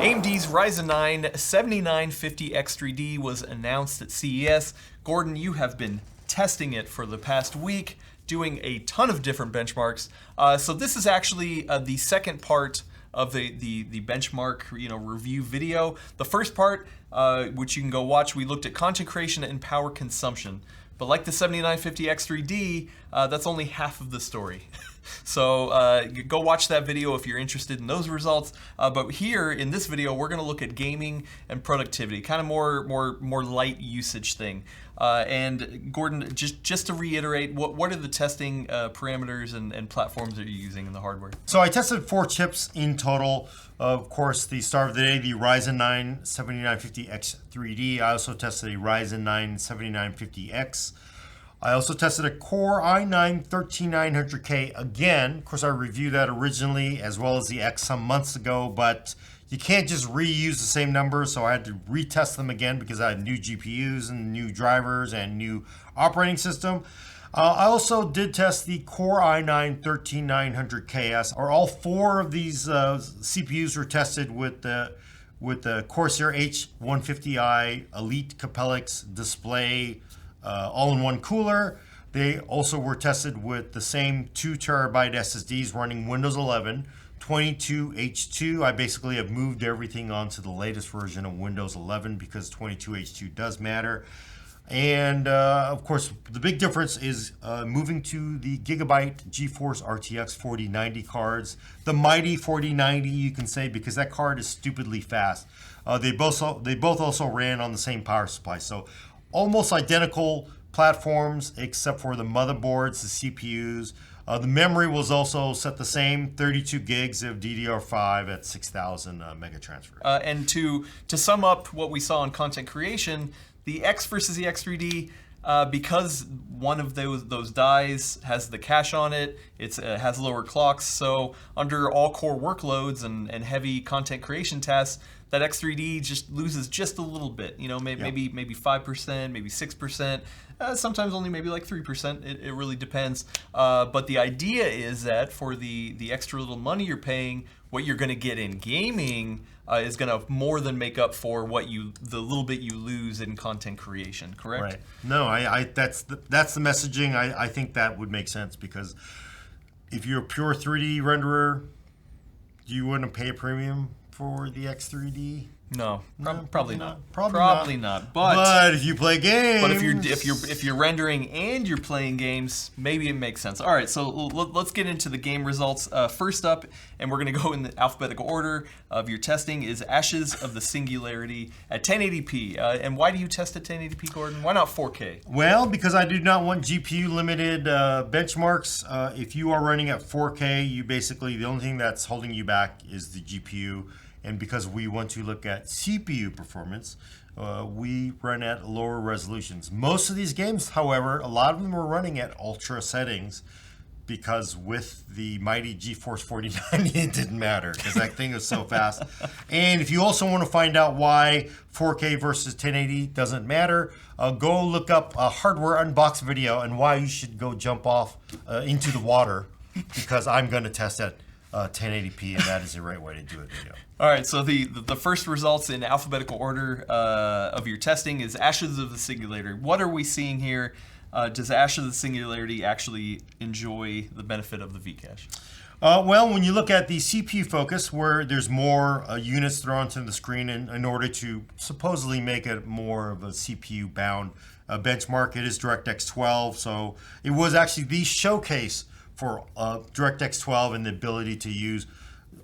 AMD's Ryzen 9 7950X3D was announced at CES. Gordon, you have been testing it for the past week, doing a ton of different benchmarks. So this is actually the second part of the benchmark review video. The first part, which you can go watch, we looked at content creation and power consumption. But like the 7950X3D, that's only half of the story. So go watch that video if you're interested in those results. But here in this video, we're going to look at gaming and productivity, kind of more light usage thing. And Gordon, just to reiterate, what are the testing parameters and platforms that you're using in the hardware? So I tested 4 chips in total. Of course, the star of the day, the Ryzen 9 7950X3D. I also tested a Ryzen 9 7950X. I also tested a Core i9 13900K again. Of course, I reviewed that originally as well as the X some months ago, but you can't just reuse the same numbers, so I had to retest them again because I had new GPUs and new drivers and new operating system. I also did test the Core i9 13900KS. All 4 of these CPUs were tested with the Corsair H150i Elite Capellix display all-in-one cooler. They also were tested with the same 2 terabyte SSDs running Windows 11, 22H2. I basically have moved everything onto the latest version of Windows 11 because 22H2 does matter. And of course, the big difference is moving to the Gigabyte GeForce RTX 4090 cards. The mighty 4090, you can say, because that card is stupidly fast. They both also ran on the same power supply. So almost identical platforms except for the motherboards, the CPUs. The memory was also set the same, 32 gigs of DDR5 at 6,000 mega transfer. And to sum up what we saw in content creation, the X versus the X3D, because one of those dies has the cache on it, it has lower clocks, so under all core workloads and heavy content creation tasks, that X3D just loses just a little bit, maybe 5%, maybe 6%, sometimes only maybe like 3%, it really depends. But the idea is that for the extra little money you're paying, what you're gonna get in gaming is gonna more than make up for the little bit you lose in content creation, correct? Right. No, that's the messaging. I think that would make sense because if you're a pure 3D renderer, you wouldn't pay a premium for the X3D. No, probably not. Probably not. But if you play games, but if you're rendering and you're playing games, maybe it makes sense. All right, so let's get into the game results. First up, and we're going to go in the alphabetical order of your testing, is Ashes of the Singularity at 1080p. And why do you test at 1080p, Gordon? Why not 4K? Well, because I do not want GPU limited benchmarks. If you are running at 4K, you basically, the only thing that's holding you back is the GPU. And because we want to look at CPU performance, we run at lower resolutions. Most of these games, however, a lot of them are running at ultra settings because with the mighty GeForce 4090, it didn't matter because that thing is so fast. And if you also want to find out why 4K versus 1080 doesn't matter, go look up a hardware unbox video and why you should go jump off into the water because I'm going to test at 1080p, and that is the right way to do it. All right, so the first results in alphabetical order of your testing is Ashes of the Singularity. What are we seeing here? Does Ashes of the Singularity actually enjoy the benefit of the Vcache? Well, when you look at the CPU focus, where there's more units thrown to the screen in order to supposedly make it more of a CPU-bound benchmark, it is DirectX 12, so it was actually the showcase for DirectX 12 and the ability to use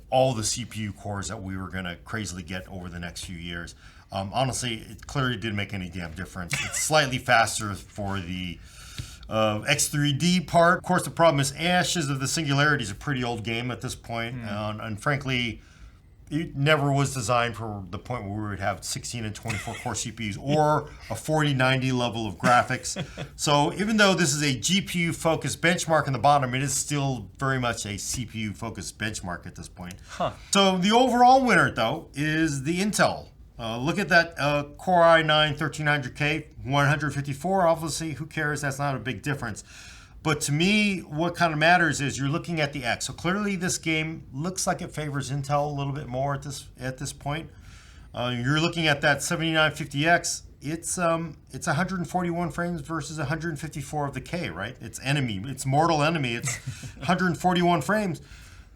all the CPU cores that we were going to crazily get over the next few years. Honestly, it clearly didn't make any damn difference. It's slightly faster for the X3D part. Of course, the problem is Ashes of the Singularity is a pretty old game at this point, and frankly, it never was designed for the point where we would have 16 and 24 core CPUs or a 4090 level of graphics. So even though this is a GPU focused benchmark in the bottom, it is still very much a CPU focused benchmark at this point. So the overall winner though is the Intel. Look at that Core i9 13900K 154. Obviously, who cares? That's not a big difference. But to me, what kind of matters is you're looking at the X. So clearly, this game looks like it favors Intel a little bit more at this point. You're looking at that 7950X. It's 141 frames versus 154 of the K, right? It's mortal enemy. It's 141 frames.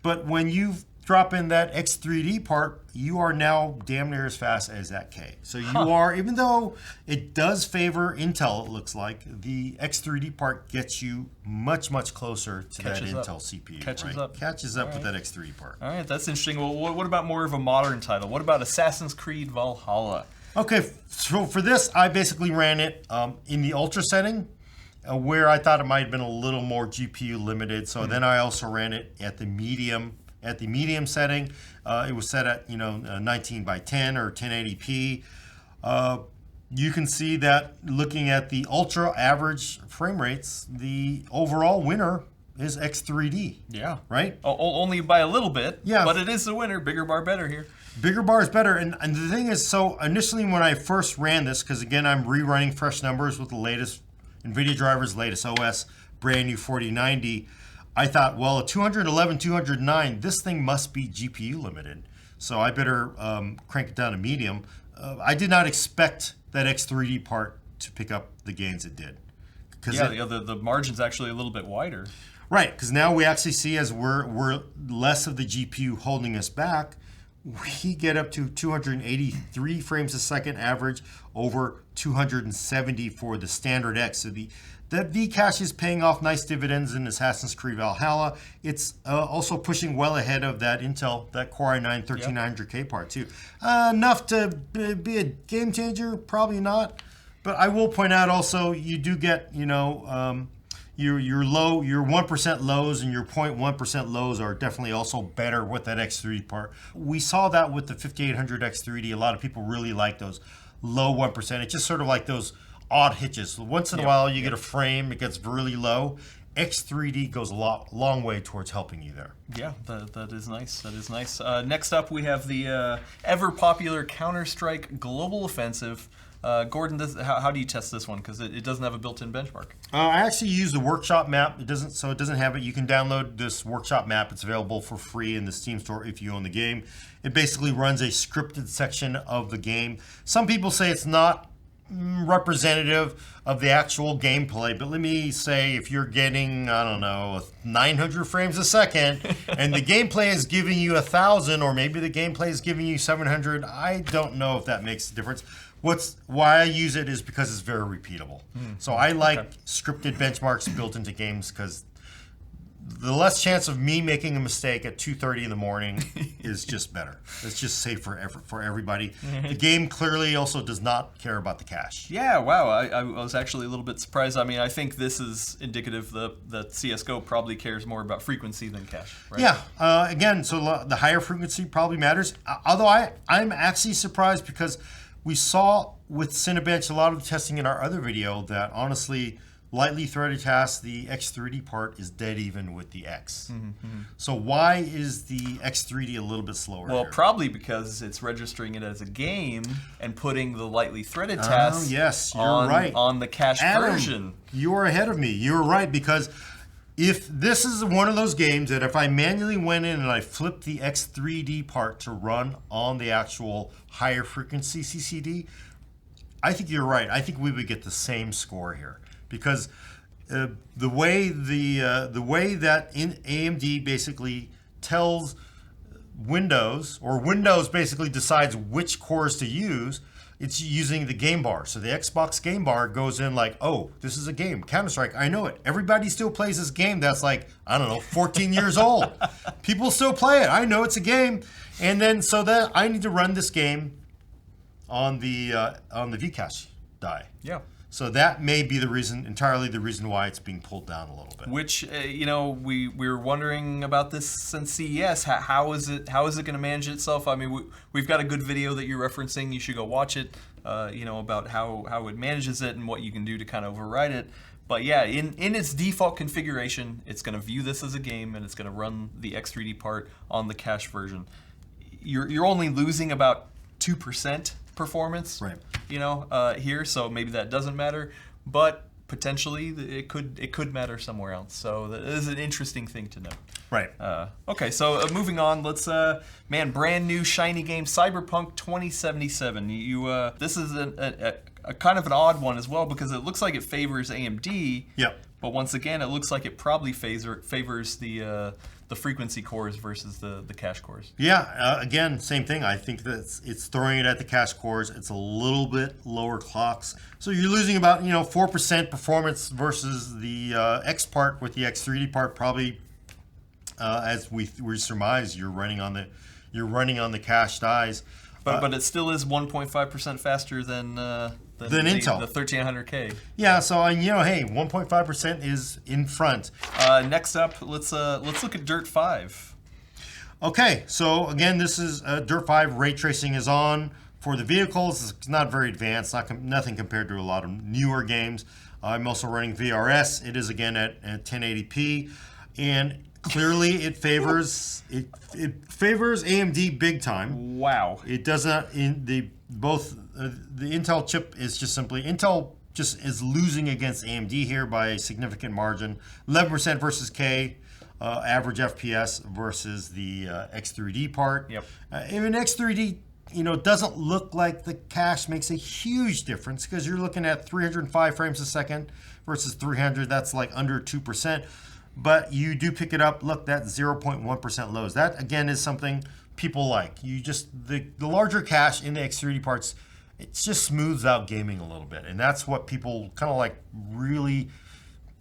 But when you drop in that X3D part, you are now damn near as fast as that K. So you are, even though it does favor Intel, it looks like, the X3D part gets you much, much closer to that Intel CPU. Catches up with that X3D part. All right, that's interesting. Well, what about more of a modern title? What about Assassin's Creed Valhalla? Okay, so for this, I basically ran it in the Ultra setting, where I thought it might have been a little more GPU limited. So then I also ran it at the medium setting. It was set at 19 by 10 or 1080p. You can see that looking at the ultra average frame rates, the overall winner is X3D. Yeah. Right? Only by a little bit. Yeah. But it is the winner. Bigger bar better here. Bigger bar is better. And the thing is, so initially when I first ran this, because again, I'm rerunning fresh numbers with the latest NVIDIA drivers, latest OS, brand new 4090, I thought, well, a 211, 209, this thing must be GPU limited. So I better crank it down to medium. I did not expect that X3D part to pick up the gains it did. The margin's actually a little bit wider. Right, because now we actually see as we're less of the GPU holding us back, we get up to 283 frames a second average over 270 for the standard X. So that Vcache is paying off nice dividends in Assassin's Creed Valhalla. It's also pushing well ahead of that Intel, that Core i9 13900K part too. Enough to be a game changer? Probably not. But I will point out also, you do get, your 1% lows and your 0.1% lows are definitely also better with that X3D part. We saw that with the 5800 X3D. A lot of people really like those low 1%. It's just sort of like those odd hitches. Once in a while you get a frame, it gets really low. X3D goes a long way towards helping you there. Yeah, that is nice. That is nice. Next up, we have the ever popular Counter-Strike Global Offensive. Gordon, how do you test this one? Because it doesn't have a built-in benchmark. I actually use the workshop map. It doesn't have it. You can download this workshop map. It's available for free in the Steam store if you own the game. It basically runs a scripted section of the game. Some people say it's not representative of the actual gameplay, but let me say, if you're getting 900 frames a second and the gameplay is giving you 1,000, or maybe the gameplay is giving you 700, I don't know if that makes a difference. Why I use it is because it's very repeatable. So I like scripted benchmarks built into games, because the less chance of me making a mistake at 2:30 in the morning is just better. It's just safe for everybody. The game clearly also does not care about the cache. Yeah, wow. I was actually a little bit surprised. I mean, I think this is indicative that CSGO probably cares more about frequency than cache, right? Yeah. Again, so the higher frequency probably matters. Although I'm actually surprised, because we saw with Cinebench a lot of the testing in our other video that honestly, lightly threaded tasks, the X3D part is dead even with the X. So why is the X3D a little bit slower? Well, here? probably because it's registering it as a game and putting the lightly threaded tasks right. on the cache version. You are ahead of me. You're right, because if this is one of those games that if I manually went in and I flipped the X3D part to run on the actual higher frequency CCD, I think you're right. I think we would get the same score here, because the way that AMD basically tells Windows, or Windows basically decides which cores to use, it's using the game bar. So the Xbox game bar goes in like, oh, this is a game, Counter-Strike, I know it. Everybody still plays this game that's like, 14 years old. People still play it. I know it's a game. And then so that I need to run this game on the Vcache die. Yeah. So that may be entirely the reason why it's being pulled down a little bit. Which we were wondering about this since CES. How is it going to manage itself? I mean, we've got a good video that you're referencing. You should go watch it. About how it manages it and what you can do to kind of override it. But yeah, in its default configuration, it's going to view this as a game and it's going to run the X3D part on the cache version. You're only losing about 2% performance, right? Here, so maybe that doesn't matter. But potentially it could matter somewhere else. So that is an interesting thing to note. Right. Okay, so moving on, let's brand new shiny game, Cyberpunk 2077. This is a kind of an odd one as well because it looks like it favors AMD. Yep. But once again, it looks like it probably favors the frequency cores versus the cache cores. Yeah, again, same thing. I think that it's throwing it at the cache cores. It's a little bit lower clocks. So you're losing about 4% performance versus the X part with the X3D part. Probably, as we surmise, you're running on the cache dies. But it still is 1.5% faster than Intel. The 1300K. Yeah, so hey, 1.5% is in front. Next up, let's look at Dirt 5. Okay, so again, this is Dirt 5 ray tracing is on for the vehicles. It's not very advanced, nothing compared to a lot of newer games. I'm also running VRS. It is again at 1080p, and clearly it favors AMD big time. Wow. It does not the Intel chip is just simply Intel just is losing against AMD here by a significant margin. 11% versus K, average FPS versus the X3D part. Yep. Even X3D, doesn't look like the cache makes a huge difference because you're looking at 305 frames a second versus 300. That's like under 2%. But you do pick it up. Look, that 0.1% lows. That again is something people like. The larger cache in the X3D parts, it just smooths out gaming a little bit, and that's what people kind of like. Really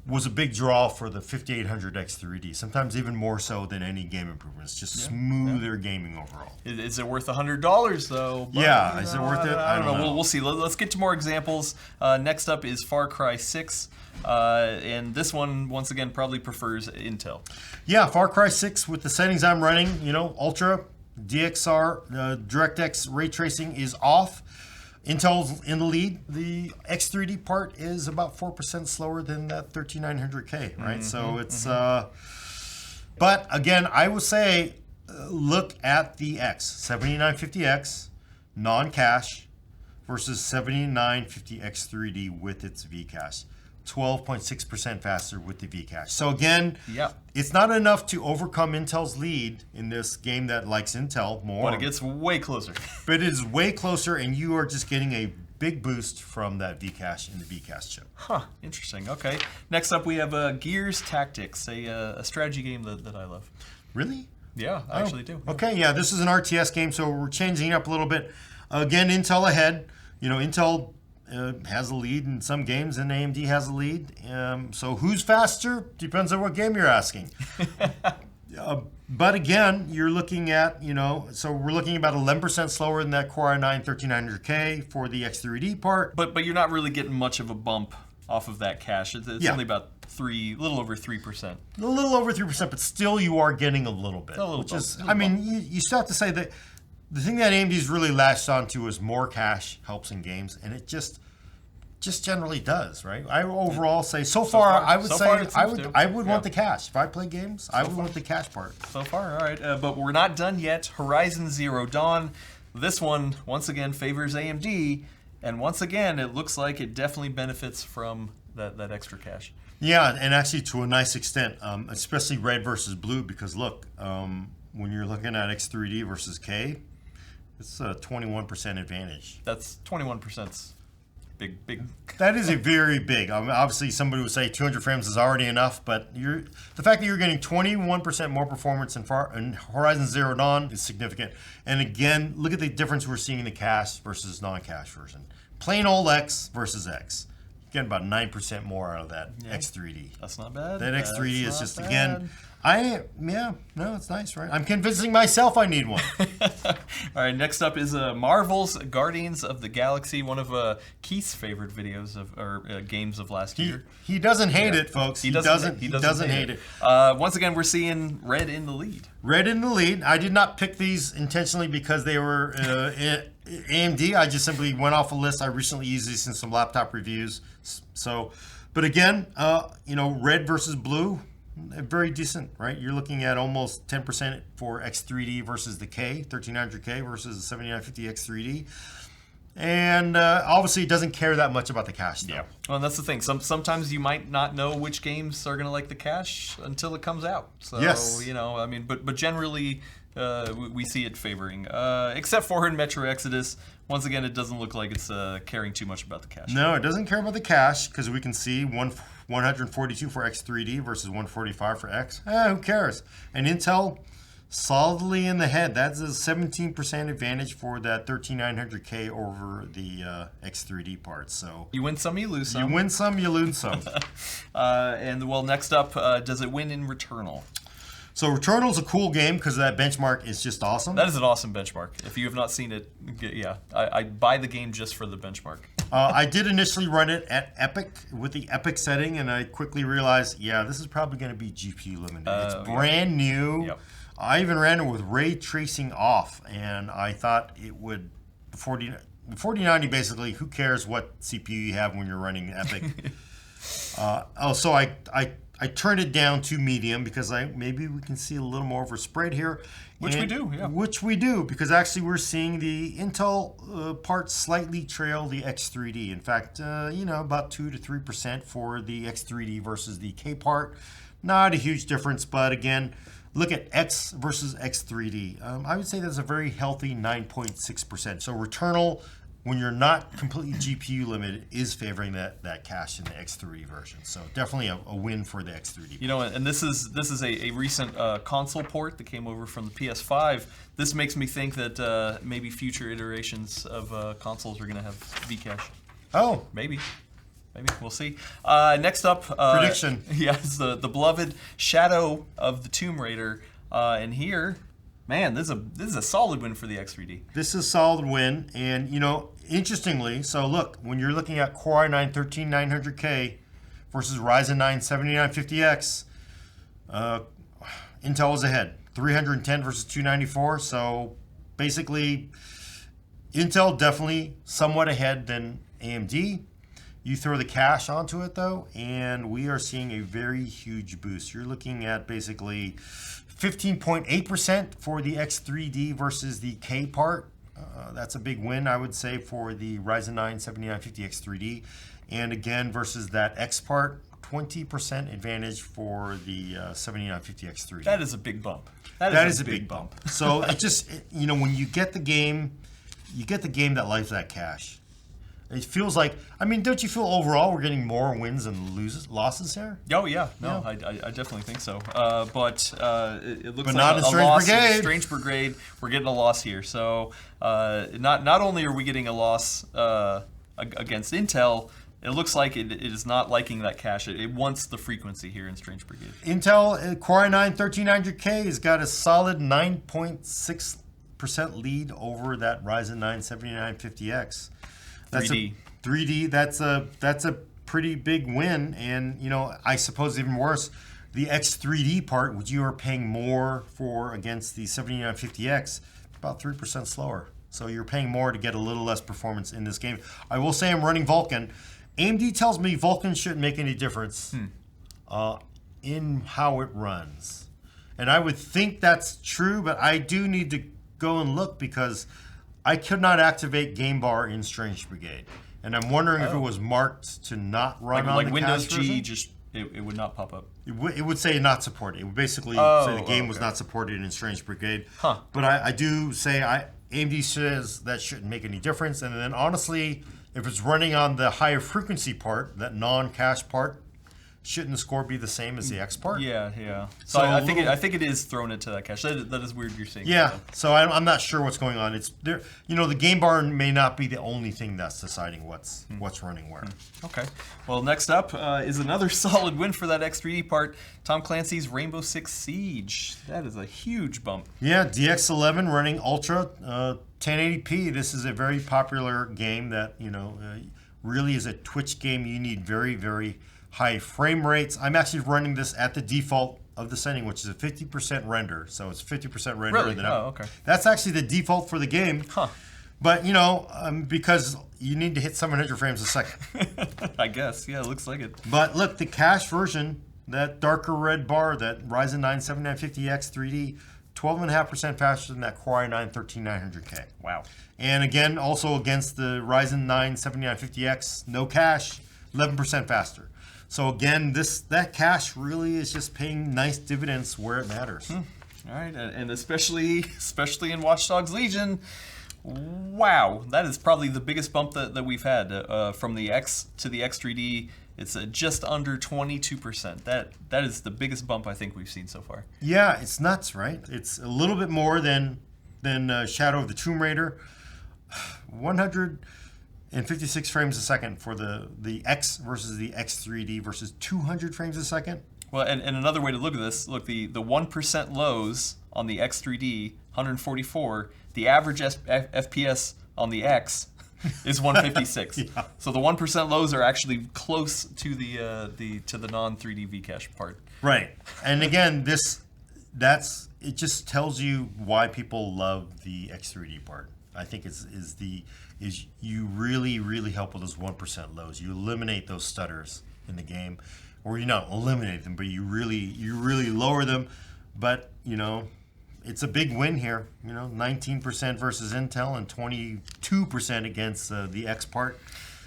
was a big draw for the 5800 X3D. Sometimes even more so than any game improvements. Just smoother gaming overall. Is it worth $100 though? Yeah, is it worth it? I don't know. We'll see. Let's get to more examples. Next up is Far Cry 6. And this one, once again, probably prefers Intel. Yeah, Far Cry 6 with the settings I'm running, Ultra, DXR, DirectX ray tracing is off. Intel's in the lead. The X3D part is about 4% slower than that 13900K, right? So it's, but again, I would say, look at the X, 7950X, non-cache, versus 7950X3D with its V-cache. 12.6% faster with the V-cache. So again, it's not enough to overcome Intel's lead in this game that likes Intel more. But it gets way closer. But it is way closer, and you are just getting a big boost from that V-cache in the V-cache chip. Huh, interesting. Okay. Next up, we have Gears Tactics, a strategy game that I love. Really? Yeah, I actually do. Okay, yeah, this is an RTS game, so we're changing it up a little bit. Again, Intel ahead. Intel has a lead in some games, and AMD has a lead. So who's faster? Depends on what game you're asking. But again, you're looking at, so we're looking about 11% slower than that Core i9 1300K for the X3D part. But you're not really getting much of a bump off of that cache. It's only about little over 3%. A little over 3%, but still you are getting a little bit. You still have to say that the thing that AMD's really latched onto is more cache helps in games, and it just generally does, right? I overall say I would want the cache. If I play games, I would want the cache part. So far, all right. But we're not done yet. Horizon Zero Dawn. This one, once again, favors AMD, and once again, it looks like it definitely benefits from that extra cache. Yeah, and actually to a nice extent, especially red versus blue, because look, when you're looking at X3D versus K, it's a 21% advantage. That's 21%. Big. That is a very big. Obviously, somebody would say 200 frames is already enough, but the fact that you're getting 21% more performance in Horizon Zero Dawn is significant. And again, look at the difference we're seeing in the cache versus non-cache version. Plain old X versus X. You get about 9% more out of that X3D. That's not bad. That X3D is just, again, it's nice, right? I'm convincing myself I need one. All right, next up is Marvel's Guardians of the Galaxy, one of Keith's favorite videos games of last year. He doesn't hate it, folks. He doesn't hate it. Once again, we're seeing Red in the lead. Red in the lead. I did not pick these intentionally because they were AMD. I just simply went off a list. I recently used these in some laptop reviews. So, but again, red versus blue. Very decent, right? You're looking at almost 10% for X3D versus the K, 1300K versus the 7950 X3D. And obviously, it doesn't care that much about the cache. Though. Well, and that's the thing. Sometimes you might not know which games are going to like the cache until it comes out. So, Yes. I mean, but generally, we see it favoring. Except for in Metro Exodus, once again, it doesn't look like it's caring too much about the cache. No, it doesn't care about the cache because we can see 142 for X3D versus 145 for X. Who cares? And Intel solidly in the head. That's a 17% advantage for that 13900K over the X3D part. So You win some, you lose some. you win some, you lose some. And well, next up, does it win in Returnal? So Returnal's a cool game because that benchmark is just awesome. That is an awesome benchmark. If you have not seen it, I buy the game just for the benchmark. I did initially run it at Epic with the Epic setting, and I quickly realized, this is probably going to be GPU limited. It's brand new. Yep. I even ran it with ray tracing off, and I thought it would 4090 basically. Who cares what CPU you have when you're running Epic? So I turned it down to medium because maybe we can see a little more of a spread here. Which we do, yeah. Which we do, because actually we're seeing the Intel part slightly trail the X3D. In fact, about 2 to 3% for the X3D versus the K part. Not a huge difference, but again, look at X versus X3D. I would say that's a very healthy 9.6%. So Returnal, when you're not completely GPU limited, is favoring that cache in the X3D version. So definitely a win for the X3D. And this is a recent console port that came over from the PS5. This makes me think that maybe future iterations of consoles are going to have Vcache. Oh, Maybe we'll see. Next up, prediction. Yes, the beloved Shadow of the Tomb Raider, and here, man, this is a solid win for the X3D. This is a solid win, and interestingly, so look, when you're looking at Core i9 13900K versus Ryzen 9 7950X, Intel was ahead, 310 versus 294. So basically, Intel definitely somewhat ahead than AMD. You throw the cache onto it though, and we are seeing a very huge boost. You're looking at basically 15.8% for the X3D versus the K part. That's a big win, I would say, for the Ryzen 9 7950 X3D. And again, versus that X part, 20% advantage for the 7950 X3D. That is a big bump. That is a big bump. So it just, when you get the game that likes that cache. It feels like, don't you feel overall we're getting more wins and losses here? Oh yeah, no, I definitely think so. But it looks But like not a in Strange loss Brigade. in Strange Brigade. We're getting a loss here. So not only are we getting a loss against Intel, it looks like it is not liking that cache. It wants the frequency here in Strange Brigade. Intel Core i9 13900K has got a solid 9.6% lead over that Ryzen 9 7950X. 3D. That's a pretty big win, and I suppose even worse, the X3D part, which you are paying more for against the 7950X, about 3% slower. So you're paying more to get a little less performance in this game. I will say I'm running Vulkan. AMD tells me Vulkan shouldn't make any difference in how it runs, and I would think that's true, but I do need to go and look because I could not activate Game Bar in Strange Brigade, and I'm wondering if it was marked to not run on like the Windows cache G, version. it would not pop up. It would say not supported. It would basically say the game was okay. not supported in Strange Brigade. Huh. But I do say AMD says that shouldn't make any difference. And then honestly, if it's running on the higher frequency part, that non-cache part, shouldn't the score be the same as the X part? Yeah. So So I a little- think it is thrown into that cache. That is weird you're saying. Yeah, so I'm not sure what's going on. It's there, the game bar may not be the only thing that's deciding what's running where. Okay. Well, next up is another solid win for that X3D part. Tom Clancy's Rainbow Six Siege. That is a huge bump. Yeah, DX11 running Ultra 1080p. This is a very popular game that really is a Twitch game. You need very, very high frame rates. I'm actually running this at the default of the setting, which is a 50% render. So it's 50% render. Really? Oh, okay. That's actually the default for the game. Huh. But, because you need to hit 700 frames a second. I guess. Yeah, it looks like it. But look, the cache version, that darker red bar, that Ryzen 9 7950X 3D, 12.5% faster than that Core i9 13900K. Wow. And again, also against the Ryzen 9 7950X, no cache, 11% faster. So again, that cache really is just paying nice dividends where it matters. All right, and especially in Watch Dogs Legion, wow, that is probably the biggest bump that we've had from the X to the X3D. It's just under 22%. That is the biggest bump I think we've seen so far. Yeah, it's nuts, right? It's a little bit more than Shadow of the Tomb Raider. 156 frames a second for the X versus the X3D versus 200 frames a second. Well, and another way to look at this, look, the 1% lows on the X3D, 144, the average FPS on the X is 156. Yeah. So the 1% lows are actually close to the non-3D Vcache part. Right. And again, it just tells you why people love the X3D part. I think is you really help with those 1% lows. You eliminate those stutters in the game, or you not eliminate them, but you really lower them. But it's a big win here. 19% versus Intel and 22% against the X part.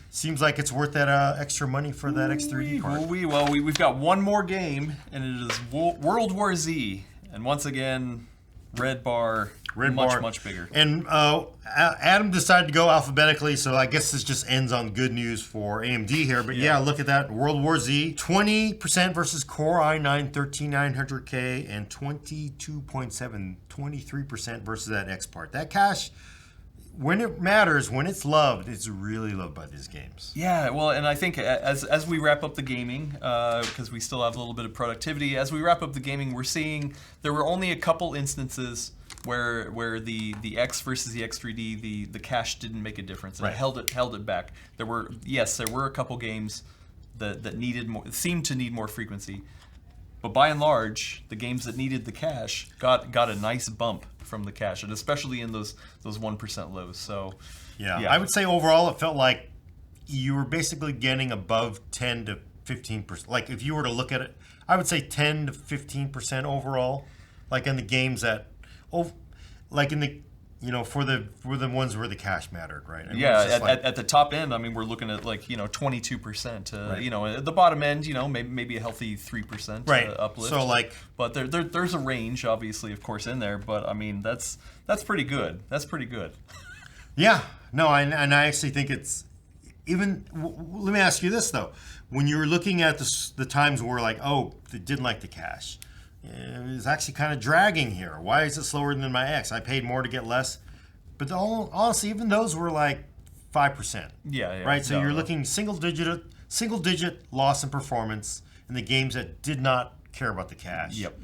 Seems like it's worth that extra money for that X3D part. Well, we've got one more game, and it is World War Z, and once again, red bar. Much bigger. And Adam decided to go alphabetically, so I guess this just ends on good news for AMD here. But yeah, look at that. World War Z, 20% versus Core i9 13900K, and 23% versus that X part. That cache, when it matters, when it's loved, it's really loved by these games. Yeah, well, and I think as we wrap up the gaming, because we still have a little bit of productivity, as we wrap up the gaming, we're seeing there were only a couple instances where the X versus the X3D, the cache didn't make a difference. And it held it back. There were a couple games that needed more, seemed to need more frequency. But by and large, the games that needed the cache got a nice bump from the cache, and especially in those 1% lows. So yeah, I would say overall it felt like you were basically getting above 10 to 15%. Like if you were to look at it, I would say 10 to 15% overall. Like in the games that, like in the, for the ones where the cache mattered, right? I mean, at the top end, I mean, we're looking at 22%. Right. At the bottom end, maybe a healthy 3% uplift. So but there's a range, obviously, of course, in there. But I mean, that's pretty good. That's pretty good. Yeah. No, and I actually think it's even. Let me ask you this though: when you were looking at the times where they didn't like the cache. It's actually kind of dragging here. Why is it slower than my X? I paid more to get less. But honestly, even those were like 5%. Yeah. Right? So you're looking single digit loss in performance in the games that did not care about the cache. Yep.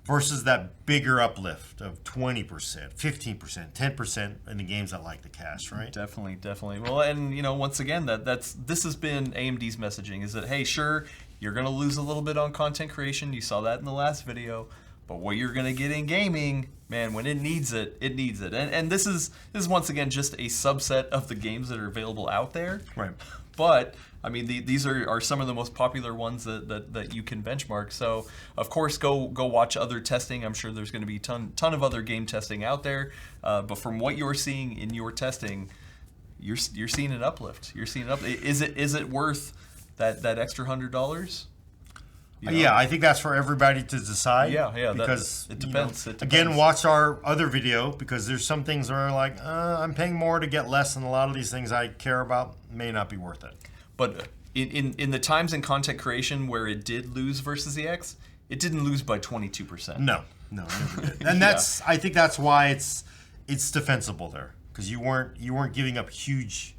Versus that bigger uplift of 20%, 15%, 10% in the games that like the cache, right? Definitely. Well, and once again, this has been AMD's messaging, is that, hey, sure, you're going to lose a little bit on content creation. You saw that in the last video. But what you're going to get in gaming, man, when it needs it, it needs it. And this is once again just a subset of the games that are available out there. Right. But I mean, these are some of the most popular ones that you can benchmark. So of course, go watch other testing. I'm sure there's going to be ton of other game testing out there. But from what you're seeing in your testing, you're seeing an uplift. You're seeing an uplift. Is it worth that extra $100? Yeah, I think that's for everybody to decide. Yeah. Because it depends. Again, watch our other video, because there's some things where I'm paying more to get less, and a lot of these things I care about may not be worth it. But in the times in content creation where it did lose versus the X, it didn't lose by 22%. No, never did. And I think that's why it's defensible there, because you weren't giving up huge,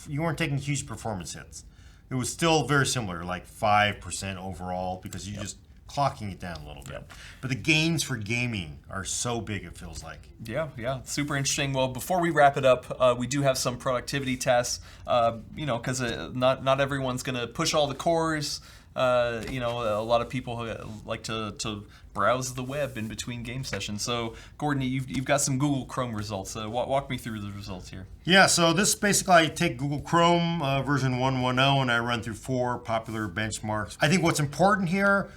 you weren't taking huge performance hits. It was still very similar, like 5% overall, because you're just clocking it down a little bit. Yep. But the gains for gaming are so big, it feels like. Yeah, super interesting. Well, before we wrap it up, we do have some productivity tests, because not everyone's going to push all the cores. A lot of people like to browse the web in between game sessions. So, Gordon, you've got some Google Chrome results. Walk me through the results here. Yeah, so this basically, I take Google Chrome version 1.10 and I run through 4 popular benchmarks. I think what's important here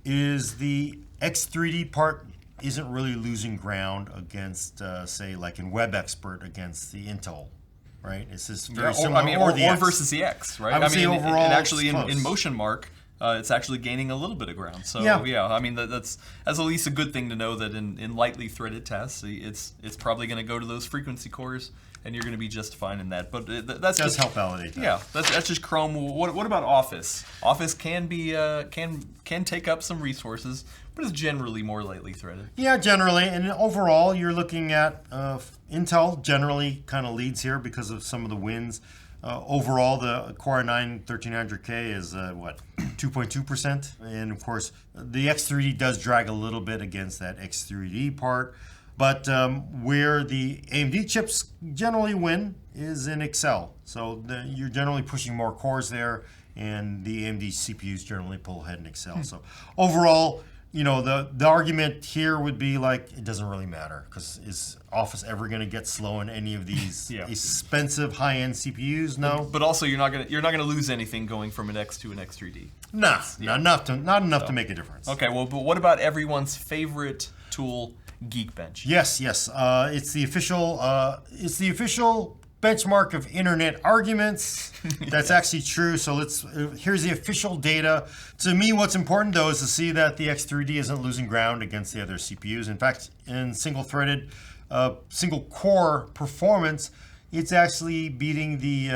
is the X3D part isn't really losing ground against, say, like in WebExpert against the Intel, right? It's just very similar. Or the X. versus the X, right? I would say overall, and actually it's in close. Motion Mark, it's actually gaining a little bit of ground. So Yeah. I mean that's at least a good thing to know that in lightly threaded tests, it's probably going to go to those frequency cores, and you're going to be just fine in that. But that's Does just help validate that. Yeah, that's just Chrome. What about Office? Office can be can take up some resources, but it's generally more lightly threaded. Yeah, generally, and overall, you're looking at Intel generally kind of leads here because of some of the wins. Overall, the Core i9 1300K is 2.2%, and of course, the X3D does drag a little bit against that X3D part. But where the AMD chips generally win is in Excel. So you're generally pushing more cores there, and the AMD CPUs generally pull ahead in Excel. So overall, the argument here would be like, it doesn't really matter, because is Office ever going to get slow in any of these expensive high-end CPUs? No. But also, you're not gonna lose anything going from an X to an X3D. Nah, not enough to make a difference. Okay, well, but what about everyone's favorite tool, Geekbench? Yes. It's the official benchmark of internet arguments. That's actually true. So here's the official data. To me, what's important though is to see that the X3D isn't losing ground against the other CPUs. In fact, in single-threaded, single-core performance, it's actually beating the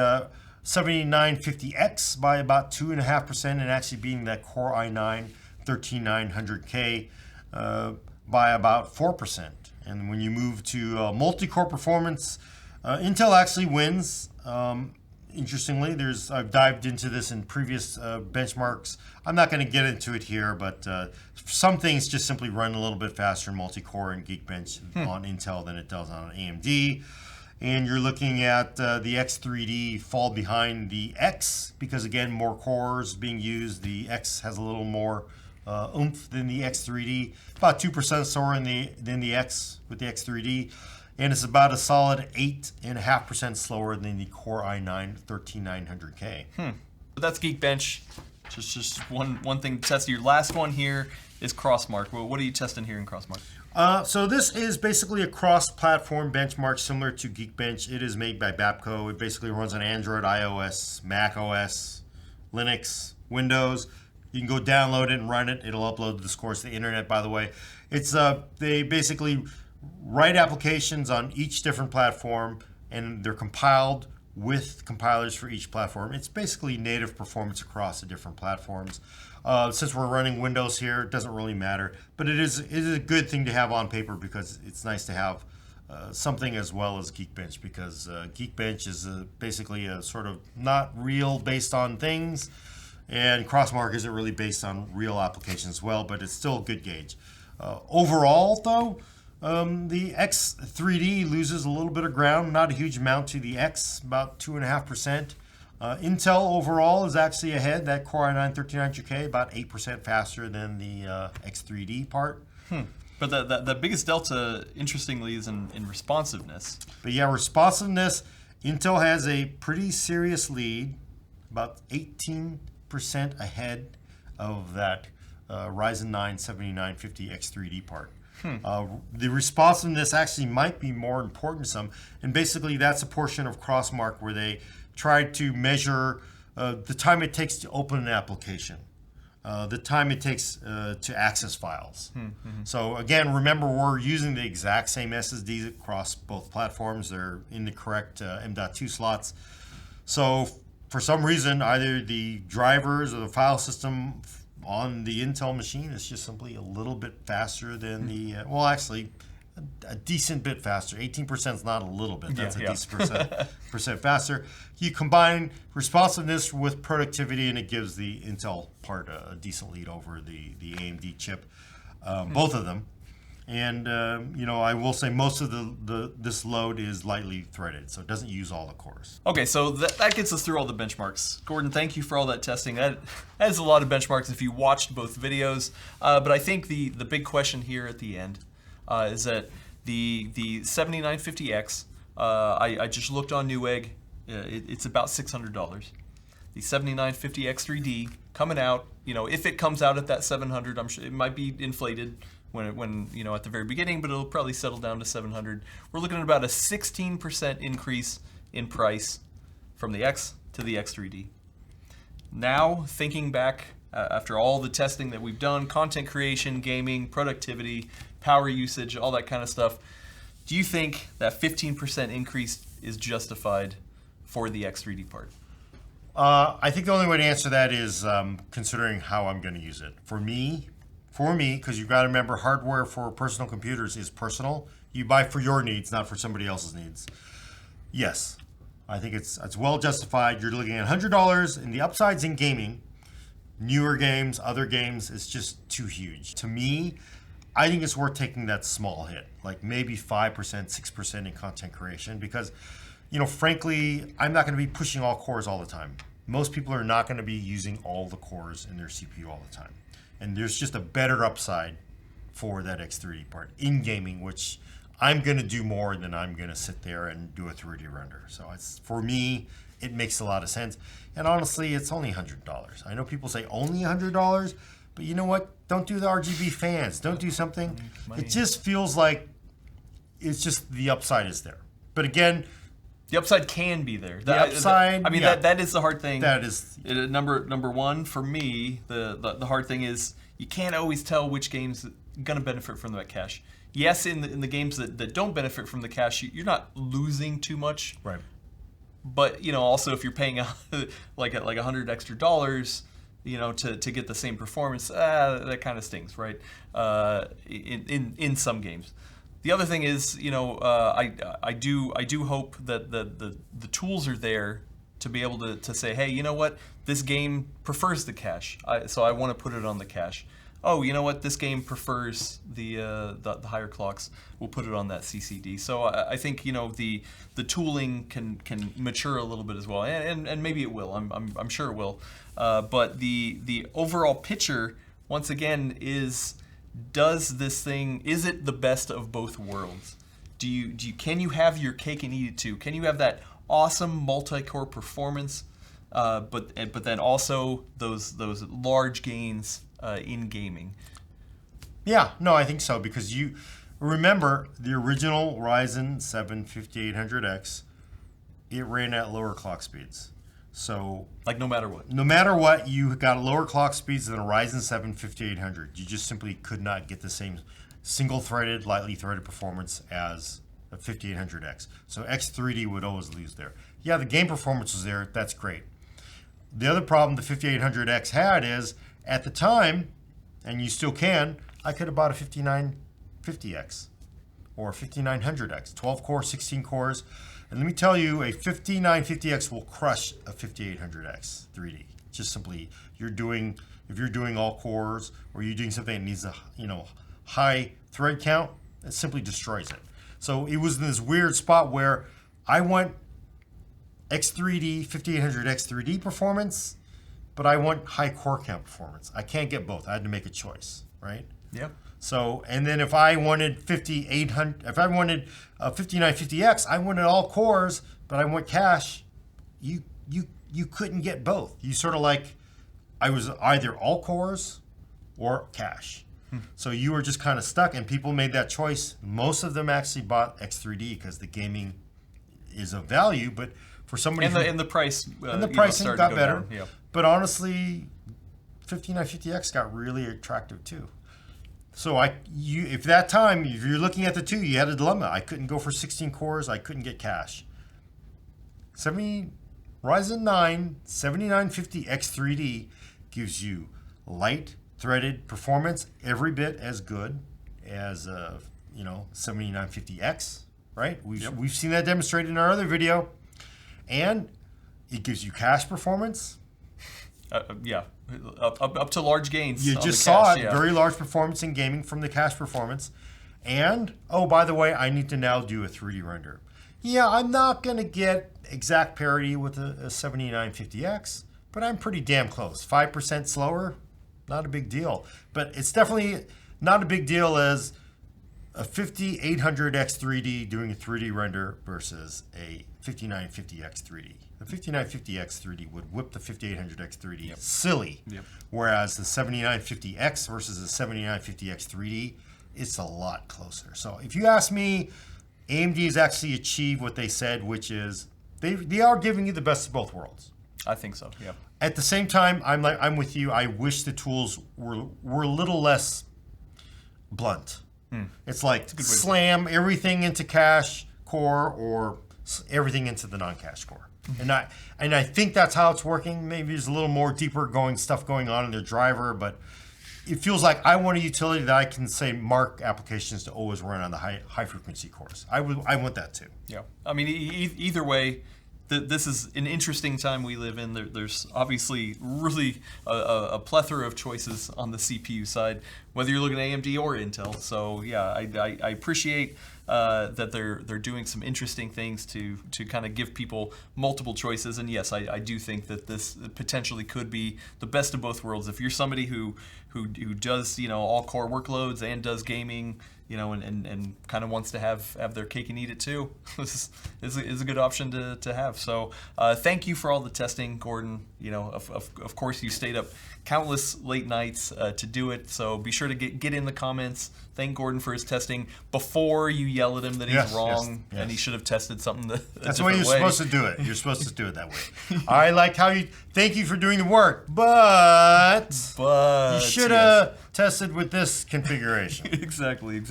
7950X by about 2.5%, and actually beating that Core i9 13900K by about 4%. And when you move to multi-core performance, Intel actually wins. Interestingly, I've dived into this in previous benchmarks. I'm not going to get into it here, but some things just simply run a little bit faster in multi-core and Geekbench on Intel than it does on AMD. And you're looking at the X3D fall behind the X because, again, more cores being used. The X has a little more oomph than the X3D, about 2% slower than the X with the X3D. And it's about a solid 8.5% slower than the Core i9 13900K. But that's Geekbench. Just one thing to test. Your last one here is Crossmark. What are you testing here in Crossmark? So this is basically a cross-platform benchmark similar to Geekbench. It is made by Bapco. It basically runs on Android, iOS, Mac OS, Linux, Windows. You can go download it and run it. It'll upload the scores to the internet, by the way. It's they basically write applications on each different platform, and they're compiled with compilers for each platform. It's basically native performance across the different platforms. Since we're running Windows here, it doesn't really matter, but it is a good thing to have on paper because it's nice to have something as well as Geekbench, because Geekbench is basically a sort of not real based on things, and Crossmark isn't really based on real applications as well, but it's still a good gauge. Overall, though, the X3D loses a little bit of ground, not a huge amount to the X, about 2.5%. Intel overall is actually ahead. That Core i9 13900K about 8% faster than the X3D part. But the biggest delta, interestingly, is in responsiveness. But yeah, responsiveness, Intel has a pretty serious lead, about 18% ahead of that Ryzen 9 7950 X3D part. The responsiveness actually might be more important to some, and basically that's a portion of Crossmark where they tried to measure the time it takes to open an application, the time it takes to access files. So again, remember, we're using the exact same SSDs across both platforms. They're in the correct M.2 slots. So for some reason, either the drivers or the file system on the Intel machine is just simply a little bit faster than the, well, actually, a decent bit faster. 18% is not a little bit. That's a decent percent faster. You combine responsiveness with productivity, and it gives the Intel part a decent lead over the AMD chip, both of them. And I will say most of this load is lightly threaded, so it doesn't use all the cores. Okay, so that gets us through all the benchmarks. Gordon, thank you for all that testing. That is a lot of benchmarks if you watched both videos. But I think the big question here at the end is that the 7950X, I just looked on Newegg, it's about $600. The 7950X3D coming out, if it comes out at that 700, I'm sure it might be inflated. when at the very beginning, but it'll probably settle down to 700. We're looking at about a 16% increase in price from the X to the X3D. Now, thinking back after all the testing that we've done, content creation, gaming, productivity, power usage, all that kind of stuff, do you think that 15% increase is justified for the X3D part? I think the only way to answer that is considering how I'm going to use it. For me, because you've got to remember, hardware for personal computers is personal. You buy for your needs, not for somebody else's needs. Yes, I think it's well justified. You're looking at $100, and the upsides in gaming, newer games, other games, is just too huge. To me, I think it's worth taking that small hit, like maybe 5%, 6% in content creation, because, frankly, I'm not going to be pushing all cores all the time. Most people are not going to be using all the cores in their CPU all the time. And there's just a better upside for that X3D part in gaming, which I'm going to do more than I'm going to sit there and do a 3D render. So for me, it makes a lot of sense. And honestly, it's only $100. I know people say only $100, but you know what? Don't do the RGB fans. Don't do something. It just feels like it's just the upside is there. But again, the upside can be there. The upside. That is the hard thing. That is number one for me. The hard thing is you can't always tell which game's going to benefit from that cache. Yes, in the games that don't benefit from the cache, you're not losing too much. Right. But also if you're paying like $100 extra, to get the same performance, that kind of stings, right? In some games. The other thing is, I do hope that the tools are there to be able to say, hey, you know what, this game prefers the cache, so I want to put it on the cache. Oh, you know what, this game prefers the higher clocks, we'll put it on that CCD. So I think the tooling can mature a little bit as well, and maybe it will. I'm sure it will. But the overall picture, once again, is, does this thing, is it the best of both worlds? Can you have your cake and eat it too? Can you have that awesome multi-core performance, but then also those large gains in gaming? Yeah, no, I think so, because you remember the original Ryzen 7 5800X, it ran at lower clock speeds. So, like no matter what, you got lower clock speeds than a Ryzen 7 5800. You just simply could not get the same single-threaded, lightly threaded performance as a 5800X. So X3D would always lose there. Yeah, the game performance was there. That's great. The other problem the 5800X had is, at the time, and you still can, I could have bought a 5950X or a 5900X, 12 cores, 16 cores. And let me tell you, a 5950X will crush a 5800X 3D. Just simply, if you're doing all cores, or you're doing something that needs a high thread count, it simply destroys it. So it was in this weird spot where I want X3D 5800X 3D performance, but I want high core count performance. I can't get both. I had to make a choice, right? Yeah. So, and then if I wanted 5800, if I wanted a 5950X, I wanted all cores, but I want cache. You couldn't get both. You sort of like, I was either all cores or cache. So you were just kind of stuck, and people made that choice. Most of them actually bought X3D because the gaming is of value, but for somebody and the price and the pricing got better. Yeah. But honestly, 5950X got really attractive too. So if you're looking at the two, you had a dilemma. I couldn't go for 16 cores. I couldn't get cache. Ryzen 9 7950X3D gives you light threaded performance, every bit as good as 7950X. Right? We've seen that demonstrated in our other video, and it gives you cache performance. Up to large gains. You just saw it, very large performance in gaming from the cache performance. And, oh, by the way, I need to now do a 3D render. Yeah, I'm not going to get exact parity with a 7950X, but I'm pretty damn close. 5% slower, not a big deal. But it's definitely not a big deal as a 5800X 3D doing a 3D render versus a 5950X 3D. The 5950X 3D would whip the 5800X 3D silly, whereas the 7950X versus the 7950X 3D it's a lot closer. So if you ask me, AMD has actually achieved what they said, which is they are giving you the best of both worlds. I think so. Yeah. At the same time, I'm with you. I wish the tools were a little less blunt. It's like slam everything into cache core or everything into the non-cache core. And I think that's how it's working. Maybe there's a little more deeper stuff going on in their driver, but it feels like I want a utility that I can say mark applications to always run on the high frequency cores. I want that too. Yeah. I mean, either way, this is an interesting time we live in. There's obviously really a plethora of choices on the CPU side, whether you're looking at AMD or Intel. So yeah, I appreciate that they're doing some interesting things to kind of give people multiple choices. And yes, I do think that this potentially could be the best of both worlds. If you're somebody who does all core workloads and does gaming, and kind of wants to have their cake and eat it too, this is a good option to have. So thank you for all the testing, Gordon. Of course you stayed up countless late nights to do it. So be sure to get in the comments. Thank Gordon for his testing before you yell at him that he's wrong and he should have tested something That's the way you're supposed to do it. You're supposed to do it that way. I like how thank you for doing the work, but you should have tested with this configuration. Exactly.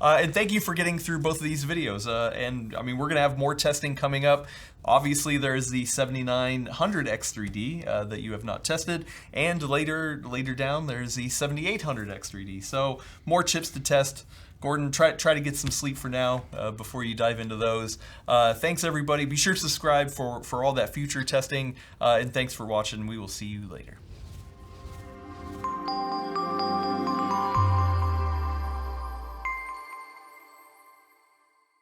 And thank you for getting through both of these videos. And I mean, we're going to have more testing coming up. Obviously, there's the 7900X3D that you have not tested, and later down there's the 7800X3D. So more chips to test. Gordon, try to get some sleep for now before you dive into those. Thanks everybody. Be sure to subscribe for all that future testing, and thanks for watching. We will see you later.